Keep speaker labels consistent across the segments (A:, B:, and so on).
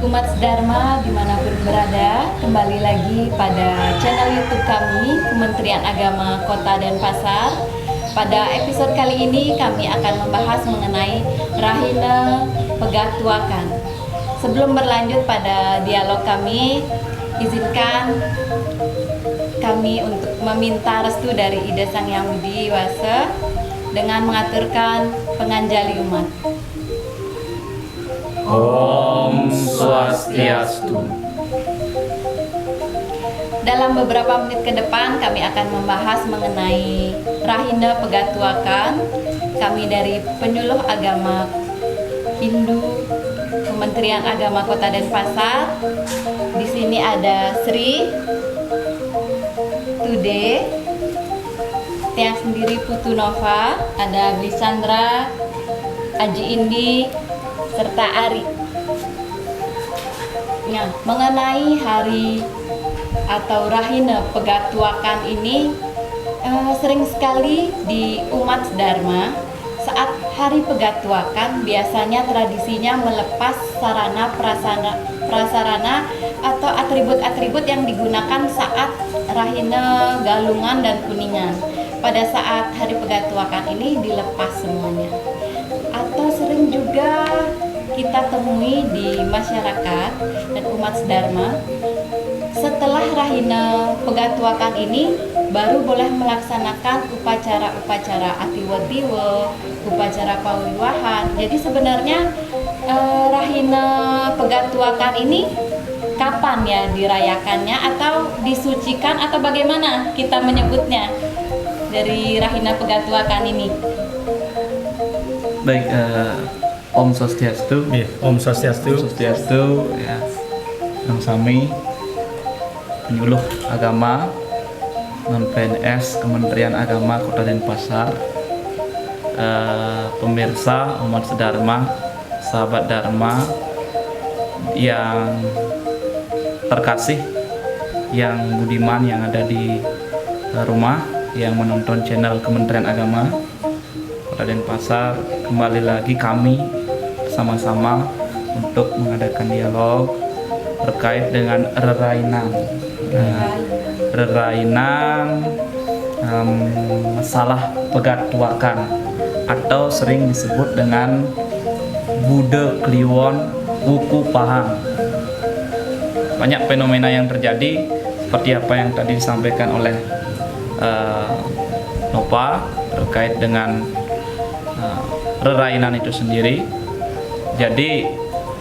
A: Umat Dharma dimanapun berada, kembali lagi pada channel YouTube kami, Kementerian Agama Kota Denpasar. Pada episode kali ini kami akan membahas mengenai Rahina Pegatuakan. Sebelum berlanjut pada dialog kami, izinkan kami untuk meminta restu dari Ida Sang Hyang Widi Wasa dengan mengaturkan penganjali umat.
B: Om Swastiastu.
A: Dalam beberapa menit ke depan kami akan membahas mengenai Rahina Pegatuakan. Kami dari Penyuluh Agama Hindu Kementerian Agama Kota Denpasar. Di sini ada Sri Tude, Tiang sendiri Putu Nova, ada Glisandra, Aji Indi, serta Ari. Nah, mengenai hari atau Rahina Pegatuakan ini sering sekali di umat Dharma saat hari Pegatuakan biasanya tradisinya melepas sarana prasarana atau atribut-atribut yang digunakan saat Rahina Galungan dan Kuningan. Pada saat hari Pegatuakan ini dilepas semuanya. Atau sering juga kita temui di masyarakat dan umat Dharma, setelah Rahina Pegatuakan ini baru boleh melaksanakan upacara-upacara atiwa-tiwa, upacara pawiwahan. Jadi sebenarnya Rahina Pegatuakan ini kapan ya dirayakannya atau disucikan atau bagaimana kita menyebutnya dari Rahina Pegatuakan ini?
B: Baik, Om Swastiastu.
C: Om Swastiastu.
B: Om Swastiastu. Ya, Nang Sami, Penyuluh Agama non PNS Kementerian Agama Kota Denpasar, pemirsa umat sedharma, sahabat Dharma yang terkasih, yang budiman yang ada di rumah, yang menonton channel Kementerian Agama Kota Denpasar. Kembali lagi kami sama-sama untuk mengadakan dialog terkait dengan rerainan. Masalah Pegatuakan atau sering disebut dengan Bude Kliwon Wuku Pahang. Banyak fenomena yang terjadi seperti apa yang tadi disampaikan oleh Nova terkait dengan rerainan itu sendiri. Jadi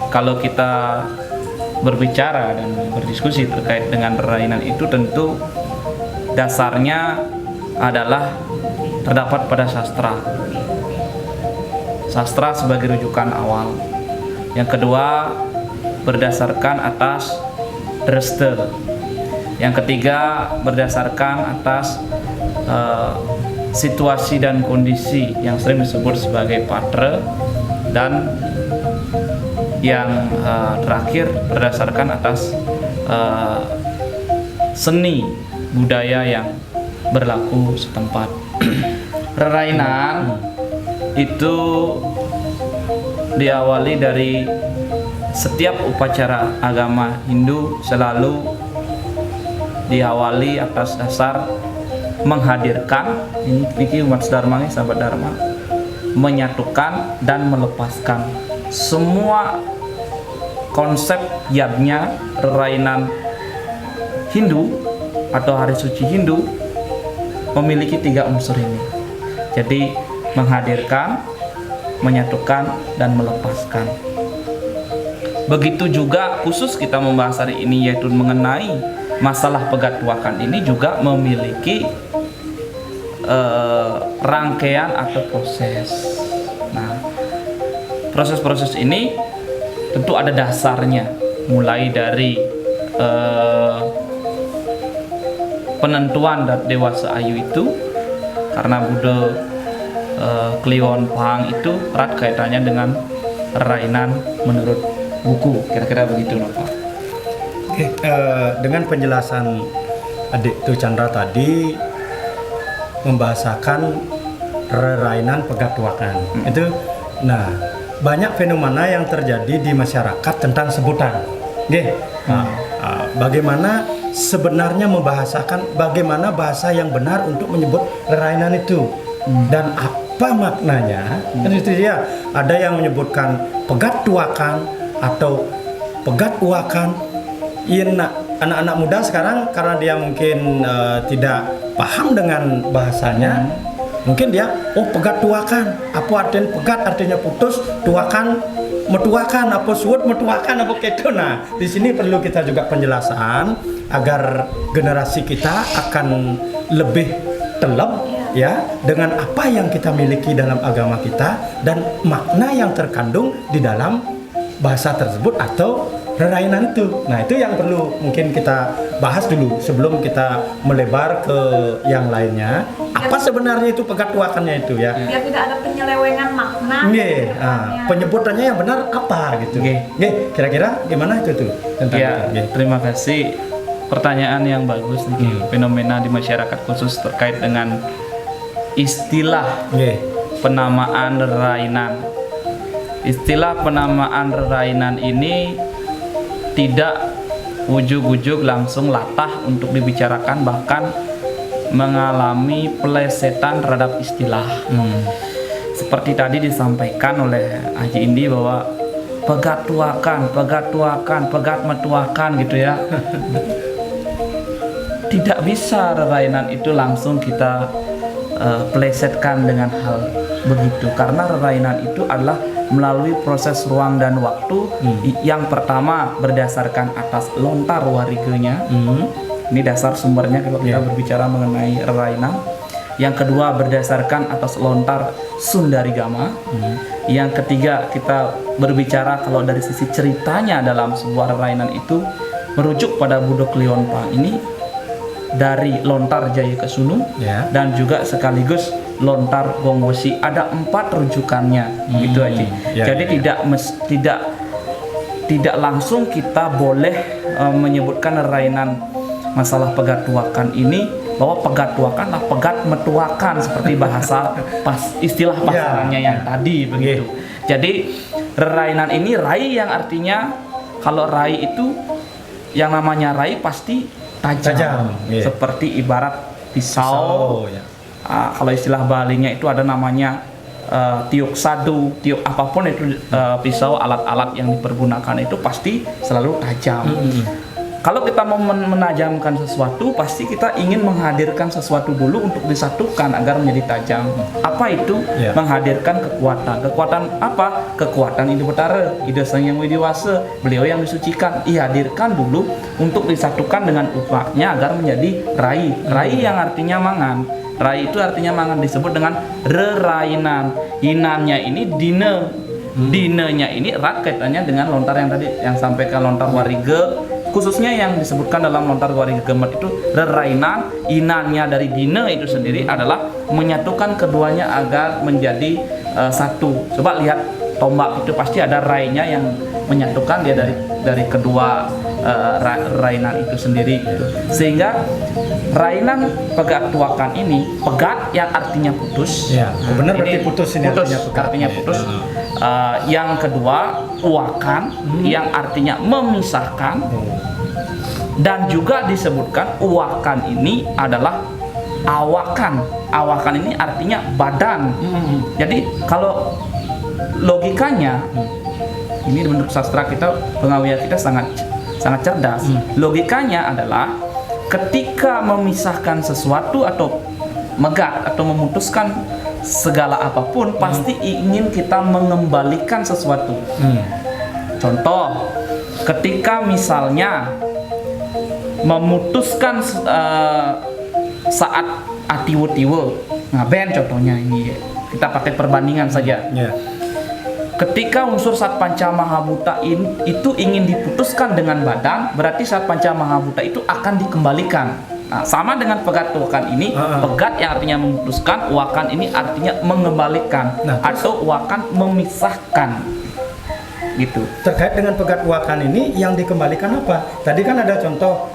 B: kalau kita berbicara dan berdiskusi terkait dengan rerainan itu, tentu dasarnya adalah terdapat pada sastra. Sastra sebagai rujukan awal. Yang kedua, berdasarkan atas dreste. Yang ketiga, berdasarkan atas situasi dan kondisi yang sering disebut sebagai patre. Dan yang terakhir, berdasarkan atas seni budaya yang berlaku setempat. Rerainan itu diawali dari setiap upacara agama Hindu selalu diawali atas dasar menghadirkan, ini umat Dharma, sahabat Dharma, menyatukan dan melepaskan semua konsep yagnya rerainan Hindu atau hari suci Hindu memiliki 3 unsur ini. Jadi menghadirkan, menyatukan, dan melepaskan. Begitu juga khusus kita membahas hari ini, yaitu mengenai masalah Pegatuakan ini juga memiliki rangkaian atau proses. Nah, proses-proses ini tentu ada dasarnya, mulai dari penentuan dewasa ayu itu, karena Bude Kliwon Pahang itu erat kaitannya dengan rerainan menurut buku, kira-kira begitu, Pak.
C: Dengan penjelasan Adik Tu Chandra tadi membahasakan rerainan Pegatuakan. Itu, nah banyak fenomena yang terjadi di masyarakat tentang sebutan. Nggih. Bagaimana sebenarnya membahasakan bagaimana bahasa yang benar untuk menyebut rerainan itu dan apa maknanya. Kan itu dia. Ada yang menyebutkan pegat tuakan atau pegat uakan. Anak-anak muda sekarang karena dia mungkin tidak paham dengan bahasanya, mungkin dia pegat tuakan. Apa artinya pegat? Artinya putus, tuakan metuakan, apa suut metuakan, apa gitu. Nah, di sini perlu kita juga penjelasan agar generasi kita akan lebih telep ya dengan apa yang kita miliki dalam agama kita dan makna yang terkandung di dalam bahasa tersebut atau rerainan itu. Nah, itu yang perlu mungkin kita bahas dulu sebelum kita melebar ke yang lainnya. Apa sebenarnya itu pegat tuakannya itu ya?
D: Biar tidak ada penyelewengan makna.
C: Nggih, penyebutannya yang benar apa gitu. Nggih, kira-kira gimana itu tuh tentang itu?
B: Terima kasih. Pertanyaan yang bagus nih. Fenomena di masyarakat khusus terkait dengan istilah penamaan rerainan. Istilah penamaan rerainan ini tidak ujug-ujug langsung latah untuk dibicarakan, bahkan mengalami pelesetan terhadap istilah. Seperti tadi disampaikan oleh Haji Indi bahwa pegat tuakan, pegat metuakan gitu ya. Tidak bisa rerainan itu langsung kita pelesetkan dengan hal begitu, karena rerainan itu adalah melalui proses ruang dan waktu. Yang pertama berdasarkan atas lontar wariganya. Ini dasar sumbernya kalau kita berbicara mengenai rerainan. Yang kedua berdasarkan atas lontar Sundarigama. Yang ketiga kita berbicara kalau dari sisi ceritanya dalam sebuah rerainan itu merujuk pada Budok Lionpa ini dari lontar Jaya Kesunu dan juga sekaligus lontar Gongwesi. Ada 4 rujukannya gitu aja. Jadi tidak langsung kita boleh menyebutkan rerainan masalah pegat tuakan ini bahwa pegat tuakan lah pegat metuakan seperti bahasa istilah pasarannya yang tadi begitu. Jadi rerainan ini rai yang artinya, kalau rai itu yang namanya rai pasti tajam. Seperti ibarat pisau. Kalau istilah Balinya itu ada namanya tiuk sadu, tiuk apapun itu, pisau, alat-alat yang dipergunakan itu pasti selalu tajam. Kalau kita mau menajamkan sesuatu, pasti kita ingin menghadirkan sesuatu dulu untuk disatukan agar menjadi tajam. Apa itu? Menghadirkan kekuatan. Kekuatan apa? Kekuatan Ida Betara, Ida Sang Yang Widiwasa, beliau yang disucikan, dihadirkan dulu untuk disatukan dengan upaknya agar menjadi rai. Rai yang artinya mangan. Rai itu artinya mangan, disebut dengan rerainan. Inannya ini dine. Dinenya ini erat kaitannya dengan lontar yang tadi yang sampaikan, lontar warige. Khususnya yang disebutkan dalam lontar warige gemet itu rerainan. Inannya dari dine itu sendiri adalah menyatukan keduanya agar menjadi satu. Coba lihat tombak itu pasti ada rainya yang menyatukan dia dari kedua rainan itu sendiri gitu. Sehingga rainan pegat tuakan ini, pegat yang artinya putus.
C: Benar, berarti putus ini
B: artinya putus. Yang kedua uakan yang artinya memisahkan. Dan juga disebutkan uakan ini adalah awakan. Awakan ini artinya badan. Jadi kalau logikanya, ini menurut sastra kita, pengawiyah kita sangat cerdas. Logikanya adalah ketika memisahkan sesuatu atau megat atau memutuskan segala apapun, pasti ingin kita mengembalikan sesuatu. Contoh, ketika misalnya memutuskan saat atiwu-tiwu ngaben, contohnya ini kita pakai perbandingan saja. Ketika unsur Sat Panca Mahabhuta itu ingin diputuskan dengan badan, berarti Sat Panca Mahabhuta itu akan dikembalikan. Nah, sama dengan pegat tuakan ini, pegat yang artinya memutuskan, uakan ini artinya mengembalikan, atau uakan memisahkan. Gitu.
C: Terkait dengan pegat uakan ini yang dikembalikan apa? Tadi kan ada contoh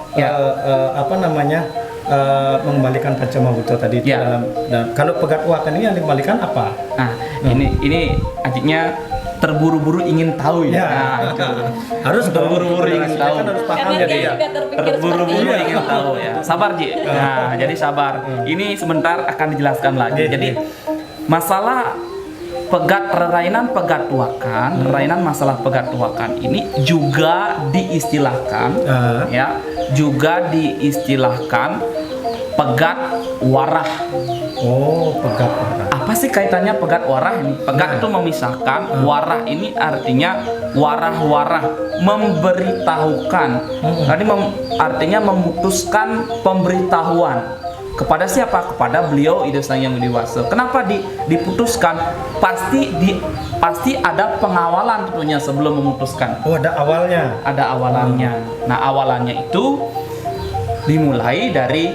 C: mengembalikan Pancamahabhuta tadi.
B: Nah,
C: kalau pegat uakan ini yang dikembalikan apa?
B: Nah, ini adiknya terburu-buru ingin tahu ya.
C: Ya.
B: Nah, itu.
C: Harus
B: Terburu-buru ingin tahu.
C: kan harus paham
A: Karena
C: jadi
A: dia
C: ya.
A: juga terpikir seperti
B: Terburu-buru
A: itu.
B: ingin tahu ya. Sabar Ji. Nah, jadi sabar. Ini sebentar akan dijelaskan lagi.
C: Oke,
B: Jadi
C: oke.
B: masalah rerainan masalah pegatuakan ini juga diistilahkan ya, juga diistilahkan pegat warah.
C: Oh, pegat warah.
B: Apa sih kaitannya pegat warah ini? Pegat itu memisahkan, warah ini artinya warah-warah, memberitahukan. Tadi artinya memutuskan pemberitahuan. Kepada siapa? Kepada beliau Ida Sang Yang Widi Wasa. Kenapa diputuskan? Pasti ada pengawalan tentunya sebelum memutuskan.
C: Oh, ada awalnya.
B: Ada awalannya. Nah, awalannya itu dimulai dari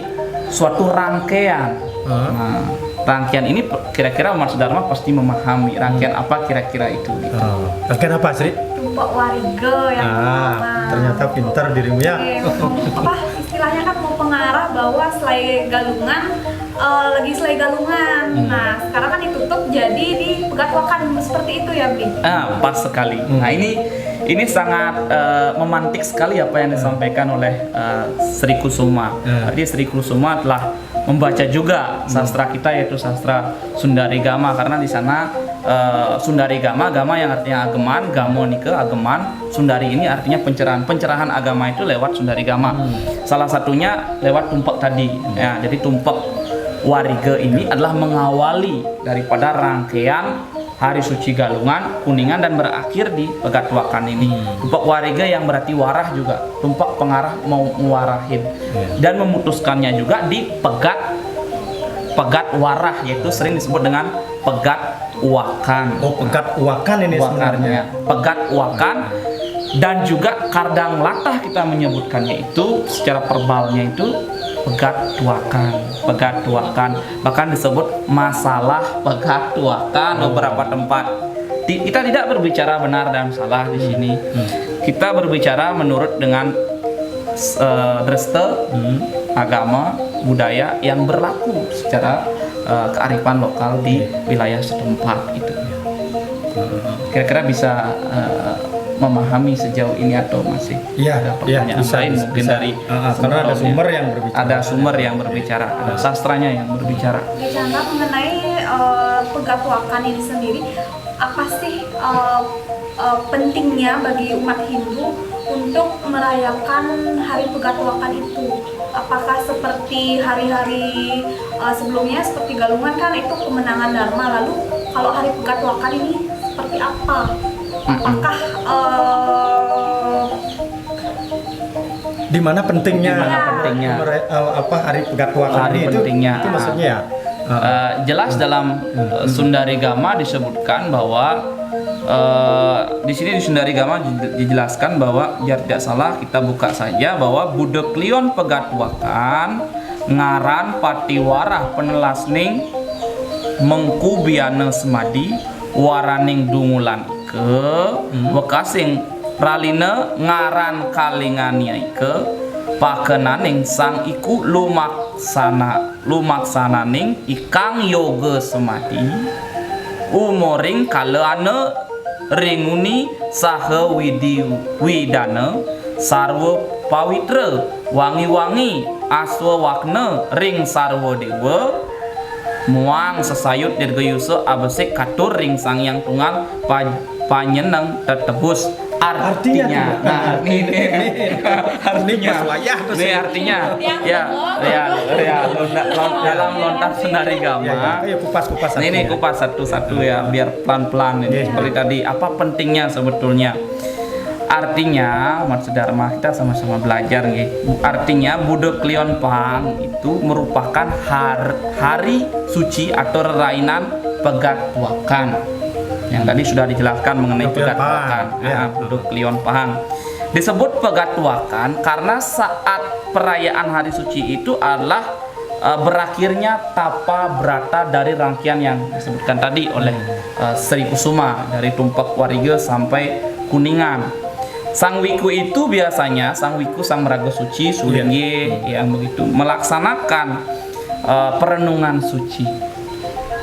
B: suatu rangkaian. Nah, rangkaian ini kira-kira Mas Dharma pasti memahami rangkaian apa kira-kira itu. Gitu.
C: Rangkaian apa, Sri?
D: Tumpok warige yang pertama.
C: Ternyata pintar dirimu ya.
D: Apa istilahnya kan mau pengarah bahwa selai galungan lagi selai galungan. Nah, sekarang kan ditutup jadi dipegatwakan seperti itu ya, Bi.
B: Pas sekali. Nah, ini sangat memantik sekali apa yang disampaikan oleh Sri Kusuma. Jadi Sri Kusuma telah membaca juga sastra kita, yaitu sastra Sundari Gama, karena di sana Sundari Gama yang artinya ageman, Gamo nike ageman, Sundari ini artinya pencerahan agama itu lewat Sundari Gama. Salah satunya lewat tumpak tadi. Ya, jadi tumpak warige ini adalah mengawali daripada rangkaian hari suci Galungan, Kuningan, dan berakhir di Pegatwakan ini. Tumpak warige yang berarti warah juga, tumpak pengarah mau mewarahin, dan memutuskannya juga di pegat warah, yaitu sering disebut dengan pegat uakan.
C: Oh, pegat uakan ini sebenarnya.
B: Pegat uakan, dan juga kardang latah kita menyebutkannya itu secara verbalnya itu pegat tuakan, bahkan disebut masalah pegat tuakan beberapa tempat. Kita tidak berbicara benar dan salah di sini. Kita berbicara menurut dengan dreste agama budaya yang berlaku secara kearifan lokal di wilayah setempat itu. Kira-kira bisa memahami sejauh ini atau masih ada pertanyaan lain mungkin dari
C: karena ada sumber yang berbicara.
B: Ada sumber yang berbicara, ada sastranya yang berbicara.
D: Bicara mengenai pegatwakan ini sendiri, apa sih pentingnya bagi umat Hindu untuk merayakan hari pegatwakan itu? Apakah seperti hari-hari sebelumnya seperti Galungan kan itu kemenangan Dharma, lalu kalau hari pegatwakan ini seperti apa? Apakah
C: di mana pentingnya hari pegatwakan
B: Hari
C: ini
B: pentingnya.
C: itu maksudnya ya?
B: Jelas dalam Sundari Gama disebutkan bahwa di sini di Sundari Gama dijelaskan bahwa biar tidak salah kita buka saja bahwa Budek Lion Pegatwakan ngaran patiwarah penelasning mengkubiana semadi waraning dungulan ike bekasing praline ngaran kalingania ike pakenaning sang iku lumaksananing ikang yoga semadi umoring kaleane ringuni saha widana sarwa pawitra wangi-wangi aswa wakna ring sarwa dewa muang sesayut dirgayusa abesik katur ring sang yang tunggal panyeneng tetebus. Artinya, nah ini artinya dalam lontar Sundari Gama.
C: Kupas satu.
B: Ini kupas satu-satu ya, biar pelan-pelan ini. Seperti tadi, apa pentingnya sebetulnya? Artinya, Mas Dharma, kita sama-sama belajar nih. Artinya Budek Lion Pang itu merupakan hari suci atau rainan Pegatwakan. Yang tadi sudah dijelaskan mengenai Pegatwakan. Budek Lion Pang disebut Pegatwakan karena saat perayaan hari suci itu adalah berakhirnya tapa brata dari rangkaian yang disebutkan tadi oleh Sri Kusuma dari Tumpak Warige sampai Kuningan. Sang Wiku itu biasanya Sang Meraga Suci Sulingge yang begitu melaksanakan perenungan suci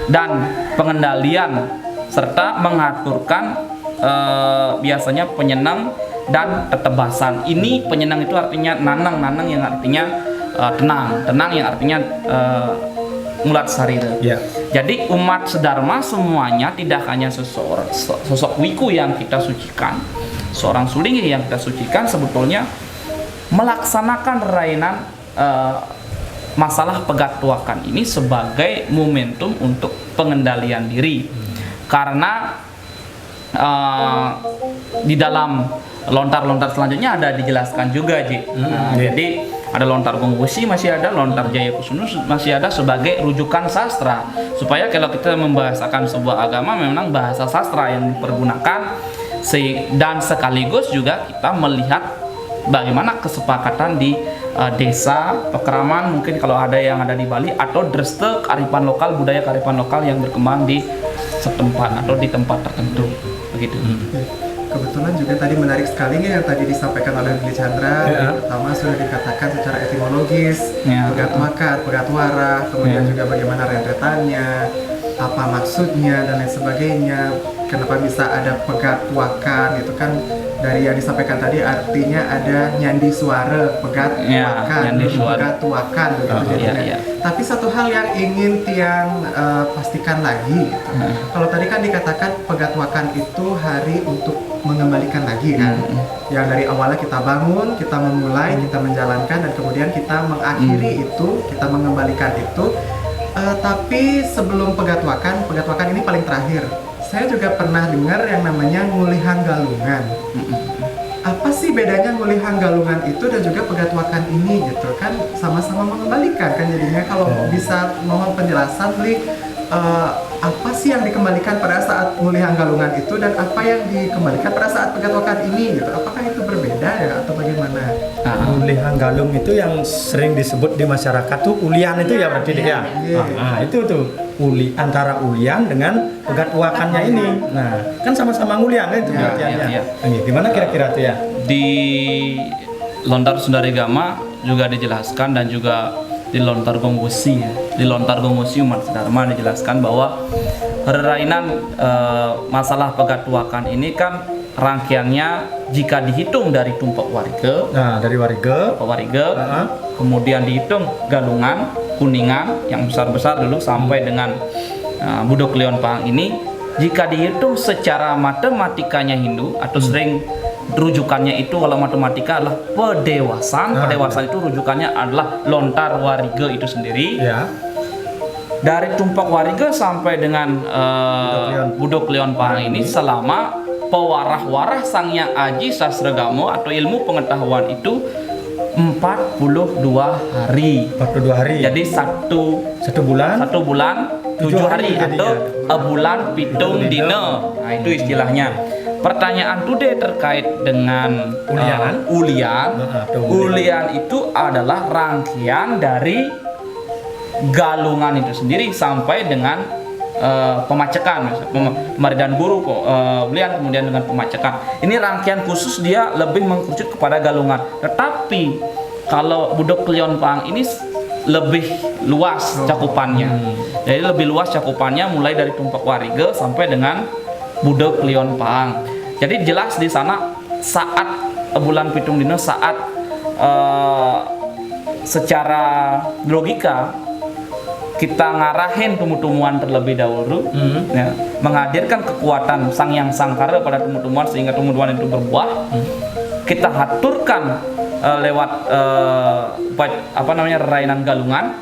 B: dan pengendalian serta mengaturkan biasanya penyenang dan tetebasan. Ini penyenang itu artinya nanang, nanang yang artinya tenang, tenang yang artinya mulat sarira.
C: Ya.
B: Jadi umat sedharma semuanya tidak hanya sosok wiku yang kita sucikan, seorang sulingi yang kita sucikan, sebetulnya melaksanakan rainan masalah pegatwakan ini sebagai momentum untuk pengendalian diri. Karena di dalam lontar-lontar selanjutnya ada dijelaskan juga, Ji. Jadi ada lontar Gongwesi masih ada, lontar Jaya Kusunu masih ada sebagai rujukan sastra, supaya kalau kita membahasakan sebuah agama memang bahasa sastra yang dipergunakan, dan sekaligus juga kita melihat bagaimana kesepakatan di desa Pekraman, mungkin kalau ada yang ada di Bali, atau dreste kearifan lokal, budaya kearifan lokal yang berkembang di setempat atau di tempat tertentu, begitu.
E: Kebetulan juga tadi menarik sekali nih yang tadi disampaikan oleh Billy Chandra. Pertama sudah dikatakan secara etimologis, pegatwakan, pegatwara, kemudian juga bagaimana rentetannya, apa maksudnya dan lain sebagainya. Kenapa bisa ada pegatwakan, itu kan dari yang disampaikan tadi artinya ada nyandi suara, pegatwakan, pegatwakan begitu jadinya. Tapi satu hal yang ingin Tiang pastikan lagi gitu. Kalau tadi kan dikatakan pegatwakan itu hari untuk mengembalikan lagi kan. Yang dari awalnya kita bangun, kita memulai, kita menjalankan, dan kemudian kita mengakhiri itu, kita mengembalikan itu. Tapi sebelum pegatwakan ini paling terakhir. Saya juga pernah dengar yang namanya ngulihang galungan. Apa sih bedanya ngulihang galungan itu dan juga pegatwakan ini gitu kan, sama-sama mengembalikan kan jadinya. Kalau bisa mohon penjelasan, Li, apa sih yang dikembalikan pada saat ngulihang galungan itu dan apa yang dikembalikan pada saat pegatwakan ini gitu? Apakah itu berbeda ya atau bagaimana?
C: Ngulihang galung itu yang sering disebut di masyarakat tuh ulian itu ya berarti ya. Itu tuh antara ulian dengan pegatwakannya ini. Nah, kan sama-sama ngulian kan itu pengertiannya. Gimana kira-kira tuh ya?
B: Di lontar Sundaregama juga dijelaskan, dan juga di lontar Gongwesi, di lontar Gongwesi umat sedharma dijelaskan bahwa rerainan masalah pegatwakan ini kan rangkaiannya jika dihitung dari tumpak wariga,
C: dari wariga,
B: kemudian dihitung galungan, kuningan yang besar-besar dulu sampai dengan Budok Leon Pahang ini, jika dihitung secara matematikanya Hindu atau sering rujukannya itu kalau matematika adalah pedewasan. Pedewasan itu rujukannya adalah lontar wariga itu sendiri. Dari tumpak wariga sampai dengan Budok Leon Pahang ini selama pewarah-warah Sang Hyang Aji Sasragamo atau ilmu pengetahuan itu 42 hari.
C: 42 hari.
B: Jadi satu bulan 7 hari atau bulan pitung dina. Nah, itu istilahnya. Pertanyaan today terkait dengan ulian itu adalah rangkaian dari galungan itu sendiri sampai dengan pemacekan, pemaridan guru, ulian, kemudian dengan pemacekan. Ini rangkaian khusus, dia lebih mengkerucut kepada galungan. Tetapi kalau Budok Leon Pahang ini lebih luas cakupannya. Jadi lebih luas cakupannya mulai dari tumpak wariga sampai dengan Budok Leon Pahang. Jadi jelas di sana saat bulan pitung dino, saat secara logika kita ngarahin tumbuh-tumbuhan terlebih dahulu, ya, menghadirkan kekuatan Sang Hyang Sangkara pada tumbuh-tumbuhan sehingga tumbuh-tumbuhan itu berbuah. Kita haturkan lewat rainan galungan.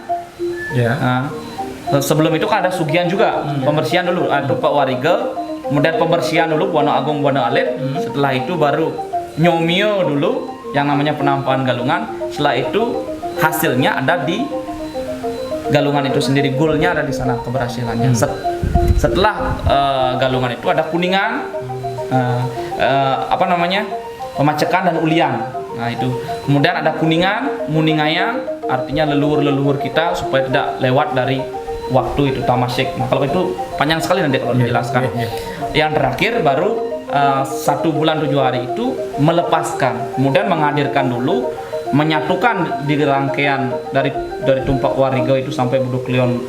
B: Sebelum itu kan ada sugihan juga, pembersihan dulu, tumpak wariga, kemudian pembersihan dulu Buana Agung, Buana Alit. Setelah itu baru nyomio dulu yang namanya penampakan galungan. Setelah itu hasilnya ada di galungan itu sendiri, goalnya ada di sana, keberhasilannya. Setelah galungan itu ada kuningan, pemacekan dan ulian. Nah itu. Kemudian ada kuningan, muningayang, artinya leluhur-leluhur kita supaya tidak lewat dari waktu itu tamasik. Nah, kalau itu panjang sekali nanti kalau dijelaskan. Yang terakhir baru 1 bulan 7 hari itu melepaskan, kemudian menghadirkan dulu, menyatukan di rangkaian dari tumpak wariga itu sampai Budok Leon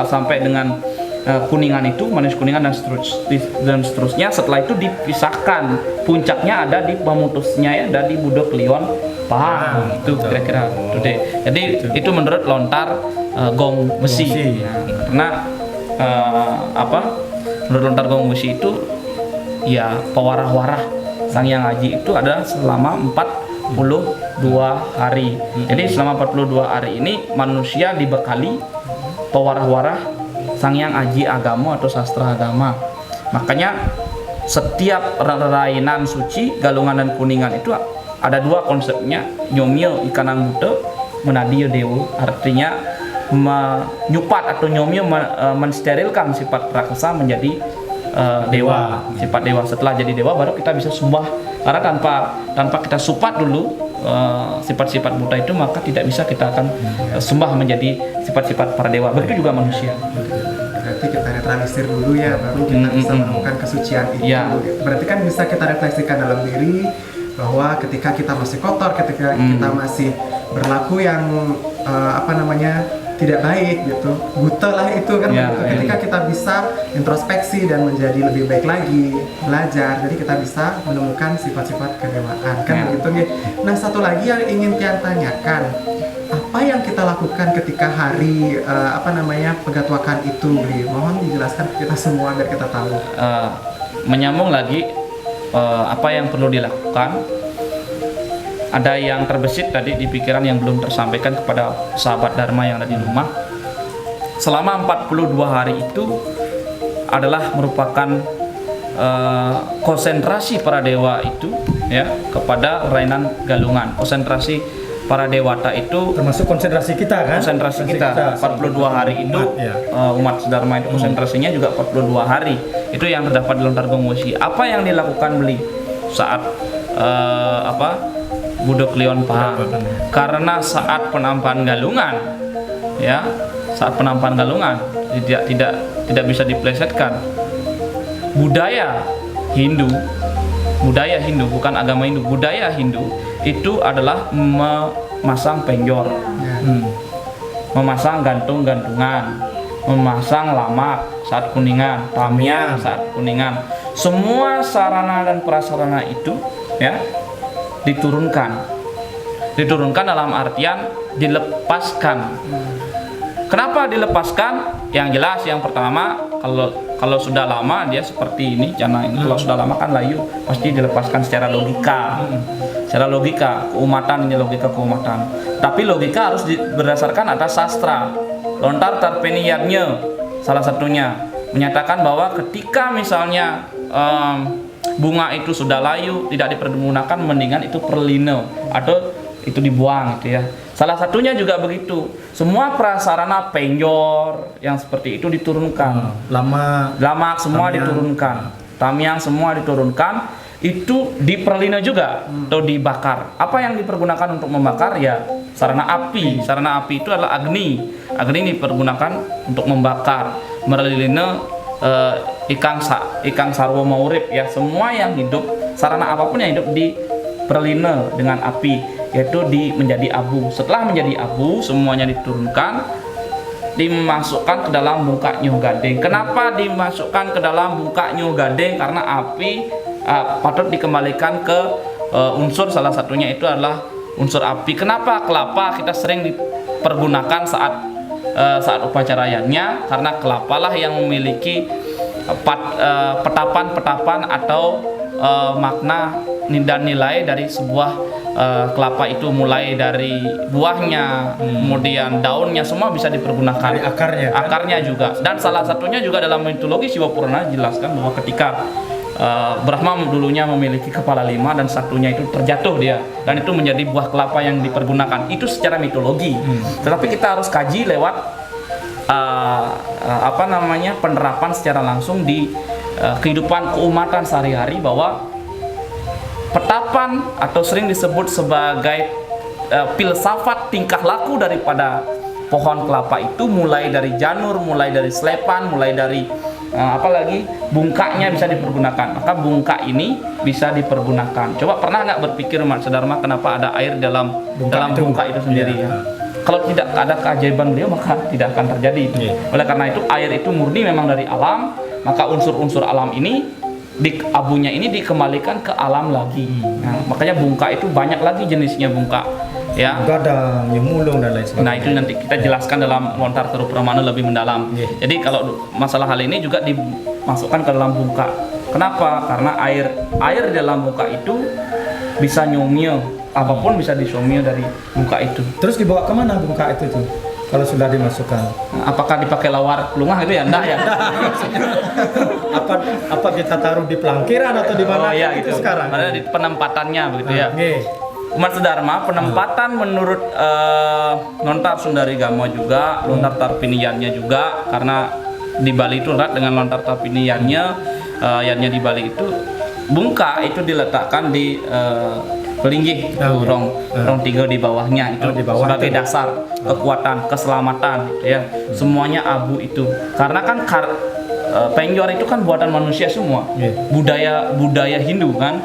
B: sampai dengan kuningan itu, manis kuningan dan seterusnya. Setelah itu dipisahkan, puncaknya ada di pemutusnya ya, ada di Budo Klion Pahang. Itu kira-kira itu deh. Jadi itu menurut lontar gong besi. Nah, karena menurut lontar gong besi itu ya pewarah-warah Sang Hyang Aji itu ada selama 42 hari. Jadi selama 42 hari ini manusia dibekali pewarah-warah Sang Hyang Aji agama atau sastra agama. Makanya setiap rainan suci Galungan dan Kuningan itu ada dua konsepnya, nyomyo ikanang buto menadio dewa, artinya menyupat atau nyomyo mensterilkan sifat raksasa menjadi dewa, sifat dewa. Setelah jadi dewa baru kita bisa sembah, karena tanpa kita supat dulu sifat-sifat buta itu, maka tidak bisa kita akan sembah menjadi sifat-sifat para dewa. Begitu juga manusia.
E: Berarti kita netralisir dulu ya, baru kita bisa menemukan kesucian itu.
B: Ya.
E: Berarti kan bisa kita refleksikan dalam diri bahwa ketika kita masih kotor, ketika kita masih berlaku yang tidak baik gitu, buta lah itu kan. Ketika kita bisa introspeksi dan menjadi lebih baik lagi, belajar, jadi kita bisa menemukan sifat-sifat kedewaan kan begitu nih. Nah, satu lagi yang ingin Tian tanyakan, apa yang kita lakukan ketika hari Pegatwakan itu, Bli? Mohon dijelaskan ke kita semua biar kita tahu.
B: Menyambung lagi apa yang perlu dilakukan. Ada yang terbesit tadi di pikiran yang belum tersampaikan kepada sahabat Dharma yang ada di rumah. Selama 42 hari itu adalah merupakan konsentrasi para dewa itu ya kepada rainan Galungan. Konsentrasi para dewata itu
C: termasuk konsentrasi kita kan?
B: Konsentrasi kita 42 hari itu umat Dharma itu konsentrasinya juga 42 hari. Itu yang terdapat di lontar gong besi. Apa yang dilakukan Beli saat Budo Klion Pahang? Karena saat penampakan Galungan ya, saat penampakan Galungan tidak bisa diplesetkan. Budaya Hindu bukan agama Hindu, budaya Hindu itu adalah memasang penjor, memasang gantung-gantungan, memasang lamak saat Kuningan, tamiang saat Kuningan. Semua sarana dan prasarana itu ya diturunkan dalam artian dilepaskan. Kenapa dilepaskan? Yang jelas yang pertama, kalau sudah lama dia seperti ini, karena ini kalau sudah lama kan layu, pasti dilepaskan secara logika. Secara logika keumatan, ini logika keumatan. Tapi logika harus berdasarkan atas sastra. Lontar Tarpeniyarnya salah satunya menyatakan bahwa ketika misalnya bunga itu sudah layu, tidak dipergunakan, mendingan itu perlino atau itu dibuang gitu ya. Salah satunya juga begitu. Semua prasarana penjor yang seperti itu diturunkan. Lamak semua diturunkan. Tamiang semua diturunkan. Itu diperlino juga atau dibakar. Apa yang dipergunakan untuk membakar ya sarana api. Sarana api itu adalah agni. Agni dipergunakan untuk membakar. Merlilino ikang sarwa maurip ya, semua yang hidup, sarana apapun yang hidup diperlina dengan api, yaitu menjadi abu. Setelah menjadi abu, semuanya diturunkan, dimasukkan ke dalam bungkak Nyuh Gading. Kenapa dimasukkan ke dalam bungkak Nyuh Gading? Karena api patut dikembalikan ke unsur, salah satunya itu adalah unsur api. Kenapa kelapa kita sering dipergunakan saat upacaranya? Karena kelapalah yang memiliki petapan-petapan atau makna dan nilai dari sebuah kelapa itu, mulai dari buahnya, kemudian daunnya, semua bisa dipergunakan.
C: Dari akarnya
B: juga. Dan salah satunya juga dalam mitologi Siwa Purana jelaskan bahwa ketika Brahma dulunya memiliki kepala 5 dan satunya itu terjatuh dia, dan itu menjadi buah kelapa yang dipergunakan. Itu secara mitologi. Tetapi kita harus kaji lewat penerapan secara langsung di kehidupan keumatan sehari-hari, bahwa petapan atau sering disebut sebagai filsafat tingkah laku daripada pohon kelapa itu, mulai dari janur, mulai dari selepan, mulai dari apalagi bungkaknya bisa dipergunakan. Maka bungkak ini bisa dipergunakan. Coba pernah nggak berpikir Mas Dharma, kenapa ada air dalam bungkak itu sendiri ya? kalau tidak ada keajaiban beliau maka tidak akan terjadi. Oleh karena itu air itu murni memang dari alam, maka unsur-unsur alam ini abunya ini dikembalikan ke alam lagi. Nah, makanya bungka itu banyak lagi jenisnya bungka. Ya.
C: Gadang, nyemulung dan lain sebagainya.
B: Nah, itu nanti kita jelaskan dalam lontar teru pramana lebih mendalam. Jadi kalau masalah hal ini juga dimasukkan ke dalam bungka. Kenapa? Karena air di dalam bungka itu bisa nyomil, apapun bisa disomil dari bungka itu.
C: Terus dibawa kemana bungka itu tuh? Kalau sudah dimasukkan,
B: Apakah dipakai lawar lumah itu ya? Enggak ya.
C: apa kita taruh di pelangkiran atau di mana?
B: Oh iya
C: itu
B: gitu.
C: sekarang.
B: Ada di penempatannya begitu ya. Umat Sedharma penempatan menurut Lontar Sundari Gamo juga, Lontar Tarpiniyannya juga, karena di Bali itu erat dengan Lontar Tarpiniyannya, yannya di Bali itu bungka itu diletakkan di pelinggih rong 3 di bawahnya itu
C: di bawah
B: sebagai
C: itu.
B: dasar kekuatan, keselamatan gitu ya. Semuanya abu itu. Karena kan penjor itu kan buatan manusia semua. Budaya Hindu kan.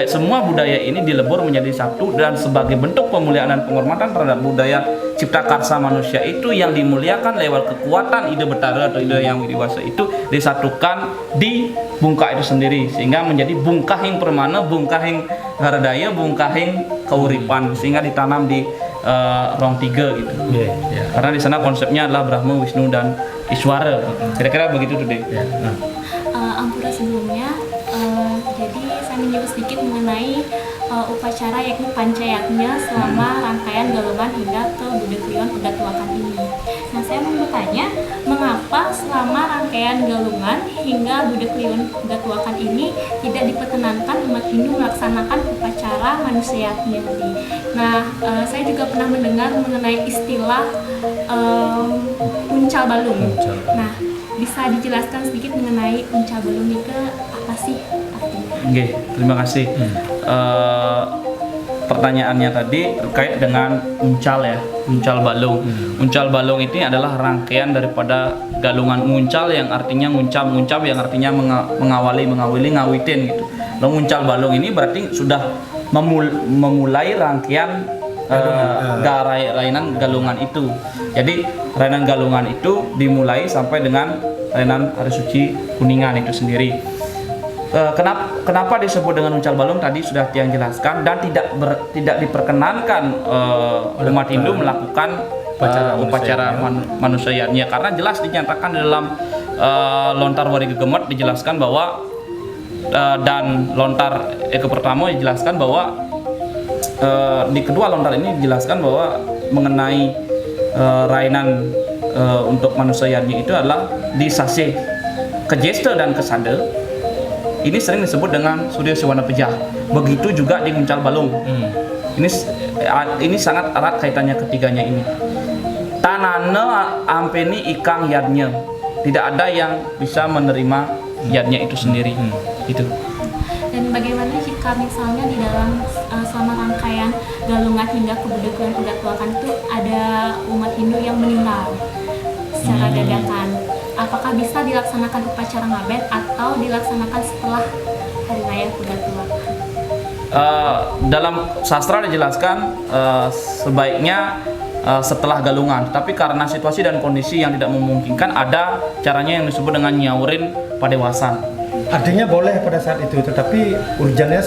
B: Semua budaya ini dilebur menjadi satu, dan sebagai bentuk pemuliaan dan penghormatan terhadap budaya cipta karsa manusia itu yang dimuliakan lewat kekuatan ide betara atau ide yang widiwasa itu disatukan di bungka itu sendiri, sehingga menjadi bungkahing permana, bungkahing haradaya, bungkahing keuripan, sehingga ditanam di rong 3 gitu. Karena di sana konsepnya adalah Brahma, Wisnu dan Iswara. Kira-kira begitu tuh deh.
F: Ampura sebelumnya, jadi saya menyebut sedikit mengenai upacara yakni pancayatnya selama rangkaian galungan hingga ke Buddha Kliwon Pegatuakan ini. Nah, saya mau bertanya, mengapa selama rangkaian galungan hingga Buddha Kliwon Pegatuakan ini tidak diperkenankan umat Hindu melaksanakan upacara manusiatnya ini? Nah, saya juga pernah mendengar mengenai istilah uncal balung. Nah, bisa dijelaskan sedikit mengenai uncal balung itu apa sih artinya?
B: Oke, terima kasih. Pertanyaannya tadi terkait dengan uncal ya, uncal balung. Uncal balung ini adalah rangkaian daripada galungan uncal yang artinya nguncap yang artinya mengawali, ngawitin gitu. Lalu uncal balung ini berarti sudah memulai rangkaian rainan galungan itu. Jadi rainan galungan itu dimulai sampai dengan rainan Hari Suci Kuningan itu sendiri. Kenapa disebut dengan uncal balung tadi sudah Tiang jelaskan, dan tidak diperkenankan umat Hindu melakukan upacara manusianya, karena jelas dinyatakan di dalam Lontar Wari Gegemet dijelaskan bahwa dan Lontar Eko Pertama dijelaskan bahwa di kedua lontar ini dijelaskan bahwa mengenai rainan untuk manusianya itu adalah di Sase Kejesta dan Kesada. Ini sering disebut dengan Surya Siwana Pejah. Begitu juga di uncal balung. Ini sangat erat kaitannya ketiganya ini. Tanana ampeni ikang yadnya. Tidak ada yang bisa menerima yadnya itu sendiri. Itu.
F: Dan bagaimana jika misalnya di dalam selama rangkaian galungan hingga ke Buddha Kliwon Pegatuakan itu ada umat Hindu yang meninggal secara dadakan? Apakah bisa dilaksanakan upacara ngabed atau dilaksanakan setelah hari raya Pegatuakan?
B: Dalam sastra dijelaskan sebaiknya setelah galungan, tapi karena situasi dan kondisi yang tidak memungkinkan, ada caranya yang disebut dengan nyaurin padewasan.
C: Artinya boleh pada saat itu, tetapi urgennya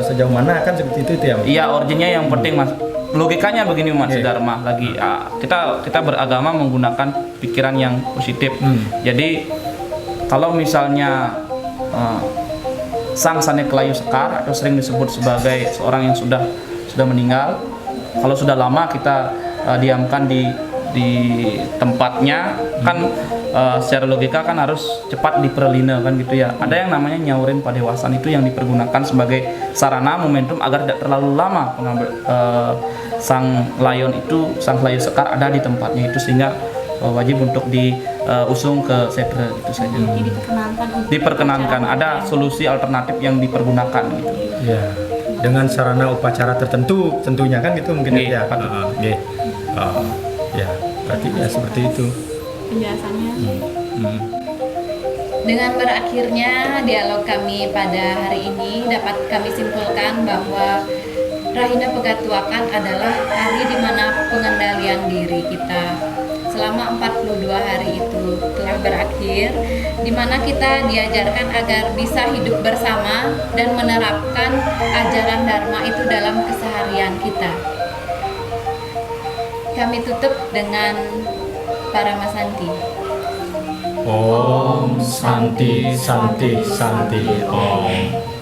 C: sejauh mana kan seperti itu ya?
B: Iya, urgennya yang penting Mas. Logikanya begini umat Sedharma lagi, kita beragama menggunakan pikiran yang positif. Jadi kalau misalnya Sang Sane Kelayu Sekar atau sering disebut sebagai seorang yang sudah meninggal, kalau sudah lama kita diamkan di tempatnya, kan secara logika kan harus cepat diperlina kan gitu ya. Ada yang namanya nyaurin padewasan, itu yang dipergunakan sebagai sarana momentum agar tidak terlalu lama sang layon Kelayu Sekar ada di tempatnya itu, sehingga wajib untuk diusung ke setra gitu saja.
F: Jadi
B: diperkenankan, ada solusi alternatif yang dipergunakan gitu.
C: Ya, dengan sarana upacara tertentu tentunya kan gitu mungkin ya. Ya, berarti ya seperti itu
F: penjelasannya.
A: Dengan berakhirnya dialog kami pada hari ini, dapat kami simpulkan bahwa Rahina Pegatuakan adalah hari di mana pengendalian diri kita selama 42 hari itu telah berakhir, di mana kita diajarkan agar bisa hidup bersama dan menerapkan ajaran Dharma itu dalam keseharian kita. Kami tutup dengan Paramasanti.
C: Om Santi Santi Santi Om.